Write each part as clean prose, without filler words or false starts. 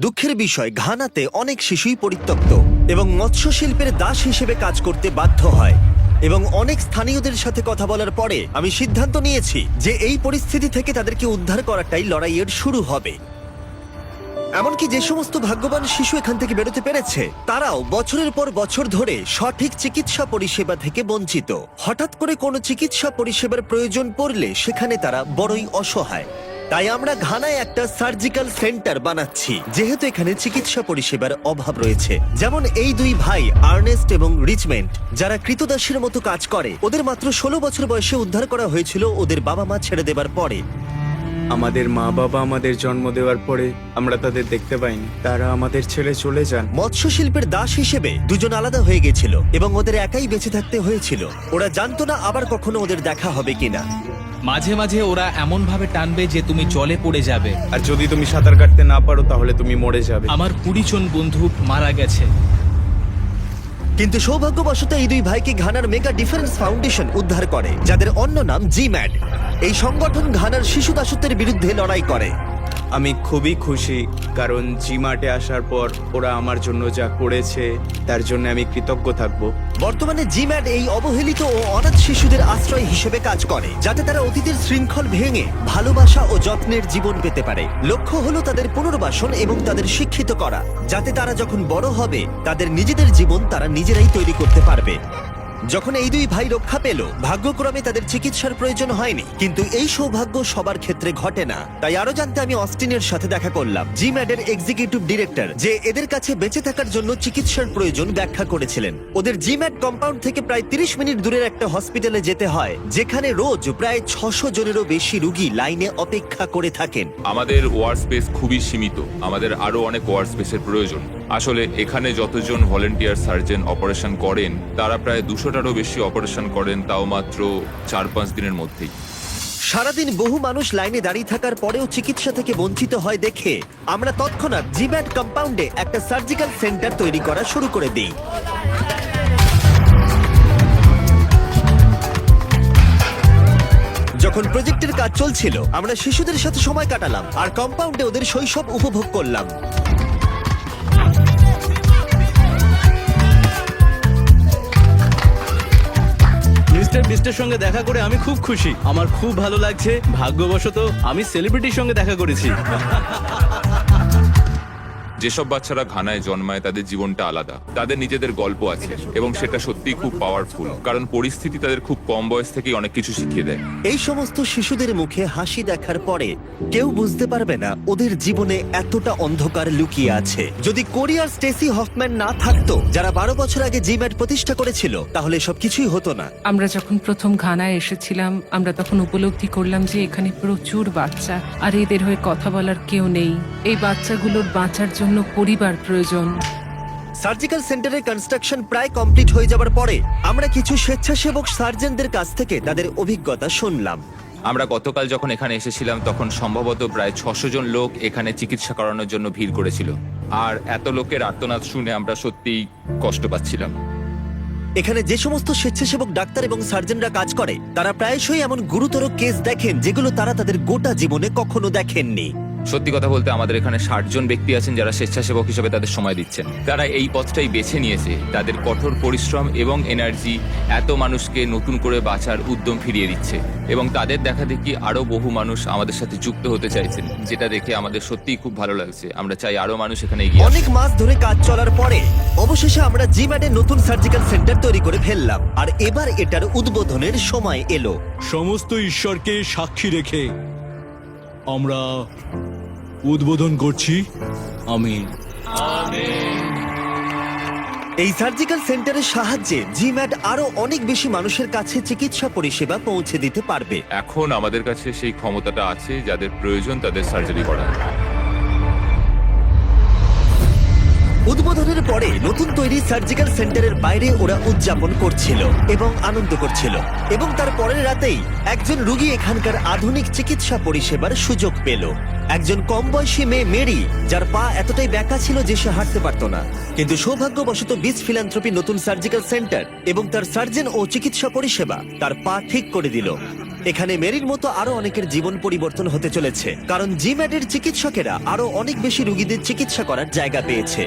দুঃখের বিষয়, ঘানাতে অনেক শিশুই পরিত্যক্ত এবং মৎস্য শিল্পের দাস হিসেবে কাজ করতে বাধ্য হয়। এবং অনেক স্থানীয়দের সাথে কথা বলার পরে আমি সিদ্ধান্ত নিয়েছি যে এই পরিস্থিতি থেকে তাদেরকে উদ্ধার করাটাই লড়াইয়ের শুরু হবে। এমনকি যে সমস্ত ভাগ্যবান শিশু এখান থেকে বেরোতে পেরেছে তারাও বছরের পর বছর ধরে সঠিক চিকিৎসা পরিষেবা থেকে বঞ্চিত। হঠাৎ করে কোনো চিকিৎসা পরিষেবার প্রয়োজন পড়লে সেখানে তারা বড়ই অসহায়। তাই আমরা ঘানায় একটা সার্জিক্যাল সেন্টার বানাচ্ছি, যেহেতু এখানে চিকিৎসা পরিষেবার অভাব রয়েছে। যেমন এই দুই ভাই আর্নেস্ট এবং রিচমেন্ট, যারা কৃতদাসের মতো কাজ করে, ওদের মাত্র 16 বছর বয়সে উদ্ধার করা হয়েছিল ওদের বাবা মা ছেড়ে দেবার পরে। আমাদের মা বাবা আমাদের জন্ম দেওয়ার পরে আমরা তাদের দেখতে পাইনি, তারা আমাদের ছেড়ে চলে যান। মৎস্য শিল্পের দাস হিসেবে দুজন আলাদা হয়ে গেছিল এবং ওদের একাই বেঁচে থাকতে হয়েছিল। ওরা জানতো না আবার কখনো ওদের দেখা হবে কিনা। মাঝে মাঝে ওরা এমন ভাবে টানবে যে তুমি জলে পড়ে যাবে। আর যদি তুমি সাঁতার কাটতে না পারো তাহলে তুমি মরে যাবে। আমার 20 জন বন্ধু মারা গেছে। কিন্তু সৌভাগ্যবশত এই দুই ভাইকে ঘানার মেগা ডিফেন্স ফাউন্ডেশন উদ্ধার করে, যাদের অন্য নাম জিম্যাড। এই সংগঠন ঘানার শিশু দাসত্বের বিরুদ্ধে লড়াই করে। আমি খুবই খুশি, কারণ জিমার্টে আসার পর ওরা আমার জন্য যা করেছে তার জন্য আমি কৃতজ্ঞ থাকব। বর্তমানে জিম্যাড এই অবহেলিত ও অনাথ শিশুদের আশ্রয় হিসেবে কাজ করে, যাতে তারা অতীতের শৃঙ্খল ভেঙে ভালোবাসা ও যত্নের জীবন পেতে পারে। লক্ষ্য হলো তাদের পুনর্বাসন এবং তাদের শিক্ষিত করা, যাতে তারা যখন বড় হবে তাদের নিজেদের জীবন তারা নিজেরাই তৈরি করতে পারবে। যখন এই দুই ভাই রক্ষা পেল, ভাগ্যক্রমে তাদের চিকিৎসার প্রয়োজন হয়নি। কিন্তু এই সৌভাগ্য সবার ক্ষেত্রে ঘটে না। তাই আরো জানতে আমি অস্টিনের সাথে দেখা করলাম, জিম্যাডের এক্সিকিউটিভ ডিরেক্টর, যে এদের কাছে বেঁচে থাকার জন্য চিকিৎসার প্রয়োজন ব্যাখ্যা করেছিলেন। ওদের জিম্যাড কম্পাউন্ড থেকে প্রায় 30 মিনিট দূরের একটা হসপিটালে যেতে হয়, যেখানে রোজ প্রায় 600 জনেরও বেশি রোগী লাইনে অপেক্ষা করে থাকেন। আমাদের ওয়ার্ড স্পেস খুবই সীমিত, আমাদের আরো অনেক ওয়ার্ড স্পেসের প্রয়োজন। আসলে এখানে যতজন ভলেন্টিয়ার সার্জন অপারেশন করেন তারা প্রায় 200টারও বেশি অপারেশন করেন, তাও মাত্র 4-5 দিনের মধ্যেই। সারাদিন বহু মানুষ লাইনে দাঁড়িয়ে থাকার পরেও চিকিৎসা থেকে বঞ্চিত হয় দেখে আমরা তৎক্ষণাৎ জিম্যাড কম্পাউন্ডে একটা সার্জিক্যাল সেন্টার তৈরি করা শুরু করে দিই। যখন প্রজেক্টের কাজ চলছিল, আমরা শিশুদের সাথে সময় কাটালাম আর কম্পাউন্ডে ওদের শৈশব উপভোগ করলাম। মিস্টার বিস্টের সঙ্গে দেখা করে আমি খুব খুশি। আমার খুব ভালো লাগছে। ভাগ্যবশত আমি সেলিব্রিটির সঙ্গে দেখা করেছি। যেসব বাচ্চারা ঘানায় জন্মায় তাদের জীবনটা আলাদা, তাদের নিজেদের গল্প আছে এবং সেটা সত্যিই খুব পাওয়ারফুল, কারণ পরিস্থিতি তাদের খুব কম বয়স থেকেই অনেক কিছু শিখিয়ে দেয়। এই সমস্ত শিশুদের মুখে হাসি দেখার পরে কেউ বুঝতে পারবে না ওদের জীবনে এতটা অন্ধকার লুকিয়ে আছে। যদি কোরি আর স্টেসি হফম্যান না থাকতো, যারা 12 বছর আগে জিম্যাড প্রতিষ্ঠা করেছিল, তাহলে সবকিছুই হতো না। আমরা যখন প্রথম ঘানায় এসেছিলাম, আমরা তখন উপলব্ধি করলাম যে এখানে প্রচুর বাচ্চা, আর এদের হয়ে কথা বলার কেউ নেই। এই বাচ্চাগুলোর বাঁচার জন্য পরিবার প্রয়োজন। সার্জিক্যাল সেন্টারের কনস্ট্রাকশন প্রায় কমপ্লিট হয়ে যাবার পরে আমরা কিছু স্বেচ্ছাসেবক সার্জনদের কাছ থেকে তাদের অভিজ্ঞতা শুনলাম। আমরা গতকাল যখন এখানে এসেছিলাম তখন সম্ভবত প্রায় 600 জন লোক এখানে চিকিৎসা করানোর জন্য ভিড় করেছিল, আর এত লোকের আর্তনাদ শুনে আমরা সত্যিই কষ্ট পাচ্ছিলাম। এখানে যে সমস্ত স্বেচ্ছাসেবক ডাক্তার এবং সার্জনরা কাজ করে, তারা প্রায়শই এমন গুরুতর কেস দেখেন যেগুলো তারা তাদের গোটা জীবনে কখনো দেখেননি। সত্যি কথা বলতে আমাদের এখানে 60 জন ব্যক্তি আছেন যারা স্বেচ্ছাসেবক হিসেবে তাদের সময় দিচ্ছেন। তারা এই পথটাই বেছে নিয়েছে। তাদের কঠোর পরিশ্রম এবং এনার্জি এত মানুষকে নতুন করে বাঁচার উদ্যম ফিরিয়ে দিচ্ছে, এবং তাদের দেখা দেখি আরো বহু মানুষ আমাদের সাথে যুক্ত হতে চাইছেন, যেটা দেখে আমাদের সত্যিই খুব ভালো লাগছে। আমরা চাই আরো মানুষ এখানে এগিয়ে আসুক। অনেক মাস ধরে কাজ চলার পরে অবশেষে আমরা জিম্যাডে নতুন সার্জিক্যাল সেন্টার তৈরি করে ফেললাম, আর এবার এটার উদ্বোধনের সময় এলো। সমস্ত ঈশ্বরকে সাক্ষী রেখে আমরা উদ্বোধন করছি। আমিন। এই সার্জিক্যাল সেন্টারের সাহায্যে জিম্যাড আরো অনেক বেশি মানুষের কাছে চিকিৎসা পরিষেবা পৌঁছে দিতে পারবে। এখন আমাদের কাছে সেই ক্ষমতাটা আছে, যাদের প্রয়োজন তাদের সার্জারি করা। উদ্বোধনের পরে নতুন তৈরি সার্জিক্যাল সেন্টারের বাইরে ওরা উদযাপন করছিল এবং আনন্দ করছিল, এবং তার পরের রাতেই একজন রোগী এখানকার আধুনিক চিকিৎসা পরিষেবার সুযোগ পেল। একজন কম বয়সী মেয়ে মেরি, যার পা এতটাই ব্যাকা ছিল যে সে হাঁটতে পারত না, কিন্তু সৌভাগ্যবশত বিচ ফিলান্থ্রপি নতুন সার্জিক্যাল সেন্টার এবং তার সার্জন ও চিকিৎসা পরিষেবা তার পা ঠিক করে দিল। এখানে মেরির মতো আরো অনেকের জীবন পরিবর্তন হতে চলেছে, কারণ জিম্যাটের চিকিৎসকেরা আরো অনেক বেশি রোগীদের চিকিৎসা করার জায়গা পেয়েছে।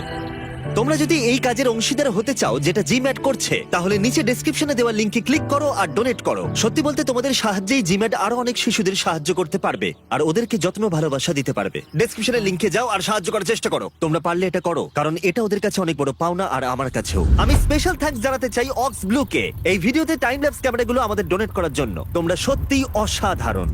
তোমরা যদি এই কাজের অংশীদার হতে চাও যেটা জিম্যাট করছে, তাহলে নিচে ডেসক্রিপশনে দেওয়া লিংকে ক্লিক করো আর ডোনেট করো। সত্যি বলতে তোমাদের সাহায্যেই জিম্যাট আরো অনেক শিশুদের সাহায্য করতে পারবে আর ওদেরকে যত্ন ভালোবাসা দিতে পারবে। ডেসক্রিপশনের লিংকে যাও আর সাহায্য করার চেষ্টা করো। তোমরা পারলে এটা করো, কারণ এটা ওদের কাছে অনেক বড় পাওনা আর আমার কাছেও। আমি স্পেশাল থ্যাঙ্কস জানাতে চাই অক্স ব্লুকে এই ভিডিওতে টাইম ল্যাপস ক্যামেরাগুলো আমাদের ডোনেট করার জন্য। তোমরা সত্যিই অসাধারণ।